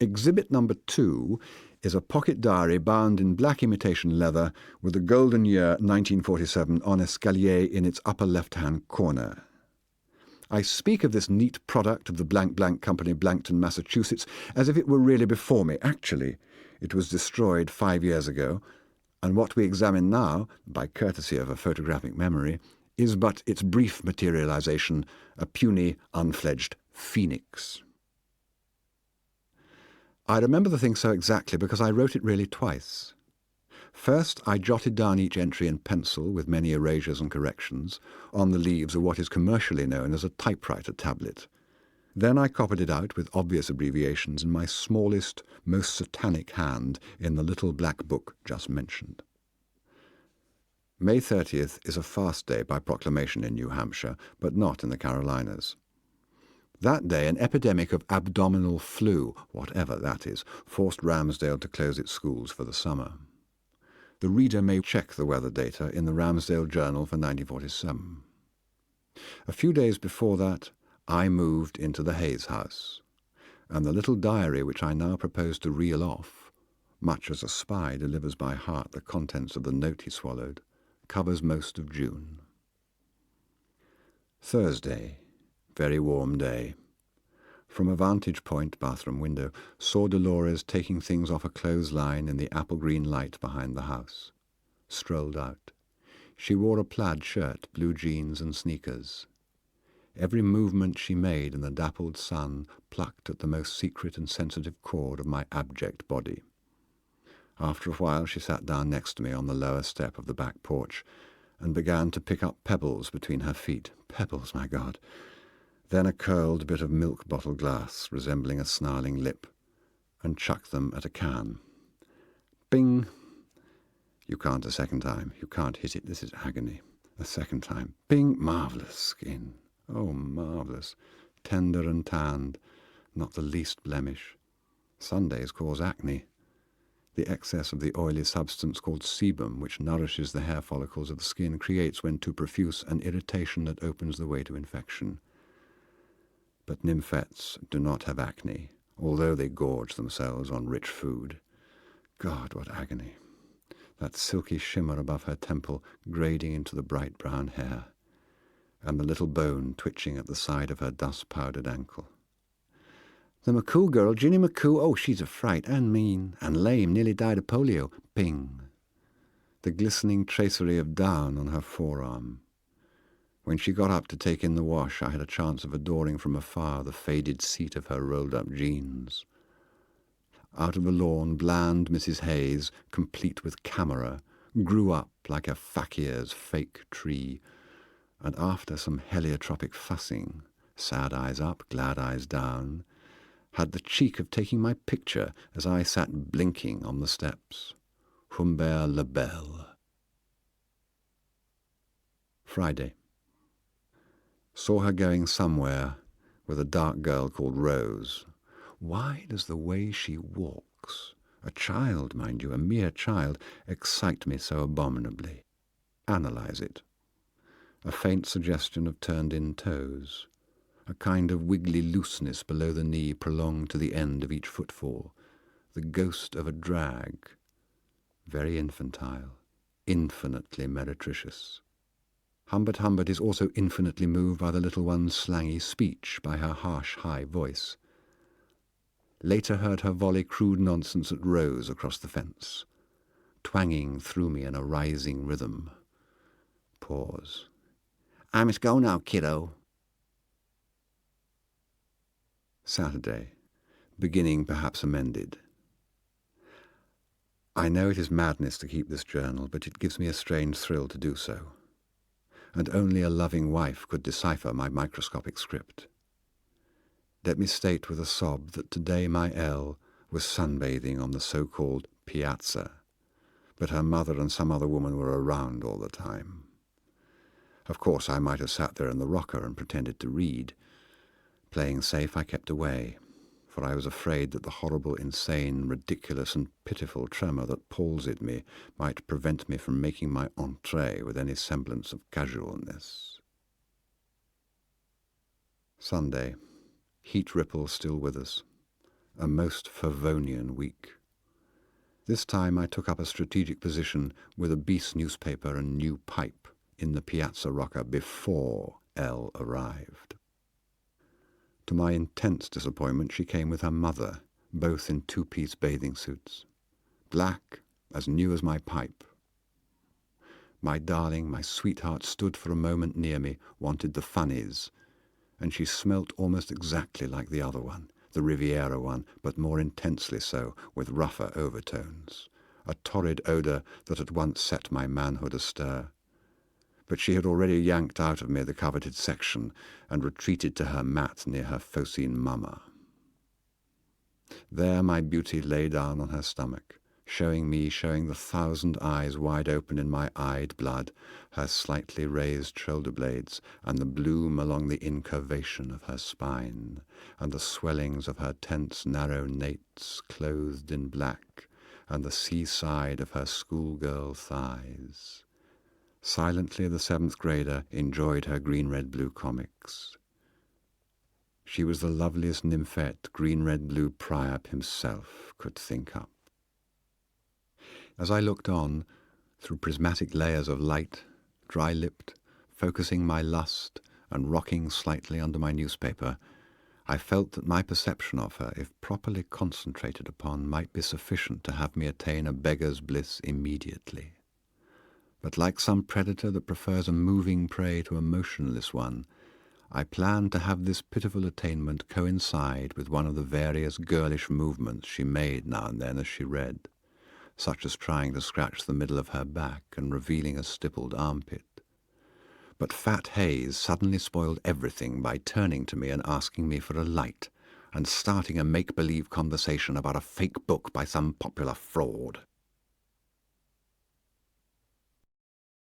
Exhibit number 2 is a pocket diary bound in black imitation leather with the golden year 1947 on escalier in its upper left-hand corner. I speak of this neat product of the blank blank company, Blankton, Massachusetts, as if it were really before me. Actually, it was destroyed 5 years ago, and what we examine now, by courtesy of a photographic memory, is but its brief materialization, a puny, unfledged phoenix. I remember the thing so exactly because I wrote it really twice. First, I jotted down each entry in pencil with many erasures and corrections on the leaves of what is commercially known as a typewriter tablet. Then I copied it out with obvious abbreviations in my smallest, most satanic hand in the little black book just mentioned. May 30th is a fast day by proclamation in New Hampshire, but not in the Carolinas. That day, an epidemic of abdominal flu, whatever that is, forced Ramsdale to close its schools for the summer. The reader may check the weather data in the Ramsdale Journal for 1947. A few days before that, I moved into the Hayes house, and the little diary which I now propose to reel off, much as a spy delivers by heart the contents of the note he swallowed, covers most of June. Thursday, very warm day. From a vantage point, bathroom window, saw Dolores taking things off a clothesline in the apple-green light behind the house. Strolled out. She wore a plaid shirt, blue jeans and sneakers. Every movement she made in the dappled sun plucked at the most secret and sensitive chord of my abject body. After a while she sat down next to me on the lower step of the back porch and began to pick up pebbles between her feet. Pebbles, my God! Then a curled bit of milk bottle glass resembling a snarling lip, and chucked them at a can. Bing! You can't a second time. You can't hit it. This is agony. A second time. Bing! Marvellous skin. Oh, marvellous. Tender and tanned. Not the least blemish. Sundays cause acne. The excess of the oily substance called sebum, which nourishes the hair follicles of the skin, creates, when too profuse, an irritation that opens the way to infection. But nymphets do not have acne, although they gorge themselves on rich food. God, what agony! That silky shimmer above her temple grading into the bright brown hair, and the little bone twitching at the side of her dust-powdered ankle. The McCoo girl, Ginny McCoo, oh, she's a fright, and mean, and lame, nearly died of polio. Ping! The glistening tracery of down on her forearm. When she got up to take in the wash, I had a chance of adoring from afar the faded seat of her rolled-up jeans. Out of the lawn, bland Mrs. Hayes, complete with camera, grew up like a fakir's fake tree, and after some heliotropic fussing, sad eyes up, glad eyes down, had the cheek of taking my picture as I sat blinking on the steps. Humbert le Bel. Friday. Saw her going somewhere with a dark girl called Rose. Why does the way she walks, a child, mind you, a mere child, excite me so abominably? Analyze it. A faint suggestion of turned-in toes, a kind of wiggly looseness below the knee prolonged to the end of each footfall, the ghost of a drag. Very infantile, infinitely meretricious. Humbert is also infinitely moved by the little one's slangy speech, by her harsh, high voice. Later heard her volley crude nonsense at Rose across the fence, twanging through me in a rising rhythm. Pause. I must go now, kiddo. Saturday, beginning perhaps amended. I know it is madness to keep this journal, but it gives me a strange thrill to do so. And only a loving wife could decipher my microscopic script. Let me state with a sob that today my Elle was sunbathing on the so-called piazza, but her mother and some other woman were around all the time. Of course, I might have sat there in the rocker and pretended to read. Playing safe, I kept away, for I was afraid that the horrible, insane, ridiculous and pitiful tremor that palsied me might prevent me from making my entrée with any semblance of casualness. Sunday. Heat ripple still with us. A most Favonian week. This time I took up a strategic position with a Beast newspaper and new pipe in the Piazza Rocca before Elle arrived. To my intense disappointment, she came with her mother, both in two-piece bathing suits, black, as new as my pipe. My darling, my sweetheart, stood for a moment near me, wanted the funnies, and she smelt almost exactly like the other one, the Riviera one, but more intensely so, with rougher overtones, a torrid odour that at once set my manhood astir. But she had already yanked out of me the coveted section and retreated to her mat near her Phocene mamma. There my beauty lay down on her stomach, showing the 1,000 eyes wide open in my eyed blood, her slightly raised shoulder blades, and the bloom along the incurvation of her spine, and the swellings of her tense narrow nates clothed in black, and the seaside of her schoolgirl thighs. Silently the 7th grader enjoyed her green-red-blue comics. She was the loveliest nymphette green-red-blue Priap himself could think up. As I looked on, through prismatic layers of light, dry-lipped, focusing my lust and rocking slightly under my newspaper, I felt that my perception of her, if properly concentrated upon, might be sufficient to have me attain a beggar's bliss immediately. But like some predator that prefers a moving prey to a motionless one, I planned to have this pitiful attainment coincide with one of the various girlish movements she made now and then as she read, such as trying to scratch the middle of her back and revealing a stippled armpit. But Fat Hayes suddenly spoiled everything by turning to me and asking me for a light, and starting a make-believe conversation about a fake book by some popular fraud.